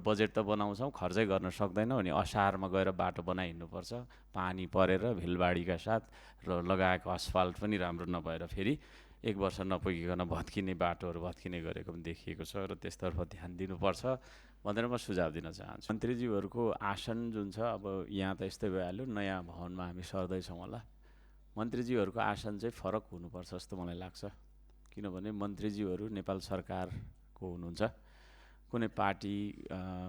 Budget त बनाउँछौँ, खर्चै गर्न सक्दैनौँ अनि असारमा गएर बाटो बनाइहिँड्नुपर्छ, पानी परेर भिलबाढीका साथ र लगाएको असफाल्ट पनि राम्रो नभएर फेरि 1 वर्ष नपुगिकन भत्किने बाटोहरू भत्किने गरेको पनि देखिएको छ र त्यसतर्फ ध्यान दिनुपर्छ भनेर म सुझाव दिन चाहन्छु। मन्त्रीज्यूहरूको आसन जुन छ, अब यहाँ त यस्तै भइहाल्यो, नयाँ भवनमा हामी सर्दैछौँ होला। मन्त्रीज्यूहरूको आसन चाहिँ फरक हुनुपर्छ जस्तो मलाई लाग्छ, किनभने मन्त्रीज्यूहरू नेपाल सरकारको हुनुहुन्छ, कुनै पार्टी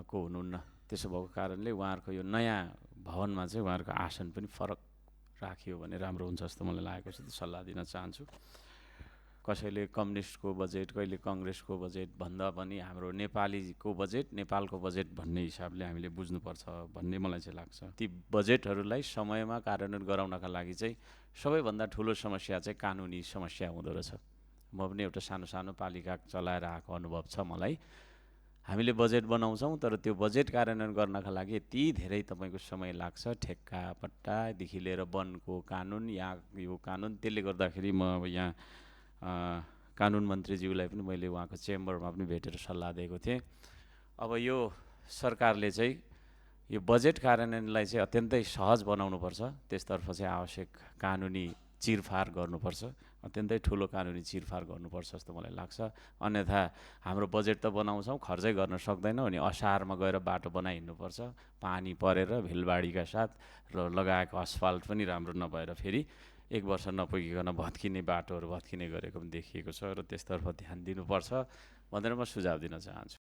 को हुनुहुन्न। त्यसो भएको कारणले उहाँहरूको यो नयाँ भवनमा चाहिँ उहाँहरूको आसन पनि फरक राखियो भने राम्रो हुन्छ जस्तो मलाई लागेको छ। त्यो सल्लाह दिन चाहन्छु। कसैले कम्युनिस्टको बजेट, कहिले कङ्ग्रेसको बजेट भन्दा पनि हाम्रो नेपालीको बजेट, नेपालको बजेट भन्ने हिसाबले हामीले बुझ्नुपर्छ भन्ने मलाई चाहिँ लाग्छ। ती बजेटहरूलाई समयमा कार्यान्वयन गराउनका लागि चाहिँ सबैभन्दा ठुलो समस्या चाहिँ कानुनी समस्या हुँदो रहेछ। म पनि एउटा सानो सानो पालिका चलाएर आएको अनुभव छ मलाई। हामीले बजेट बनाउँछौँ तर त्यो बजेट कार्यान्वयन गर्नका लागि यति धेरै तपाईँको समय लाग्छ, ठेक्का पट्टादेखि लिएर वनको कानुन, यहाँ यो कानुन। त्यसले गर्दाखेरि म अब यहाँ कानुन मन्त्रीज्यूलाई पनि मैले उहाँको चेम्बरमा पनि भेटेर सल्लाह दिएको थिएँ। अब यो सरकारले चाहिँ यो बजेट कार्यान्वयनलाई चाहिँ अत्यन्तै सहज बनाउनुपर्छ, त्यसतर्फ चाहिँ आवश्यक कानुनी चिरफार गर्नुपर्छ, अत्यन्तै ठुलो कानुनी चिरफार गर्नुपर्छ जस्तो मलाई लाग्छ। अन्यथा हाम्रो बजेट त बनाउँछौँ, खर्चै गर्न सक्दैनौँ अनि असारमा गएर बाटो बनाइहिँड्नुपर्छ, पानी परेर भिलबाढीका साथ र लगाएको असफाल्ट पनि राम्रो नभएर फेरि 1 वर्ष नपुगिकन भत्किने बाटोहरू भत्किने गरेको पनि देखिएको छ र त्यसतर्फ ध्यान दिनुपर्छ भनेर म सुझाव दिन चाहन्छु।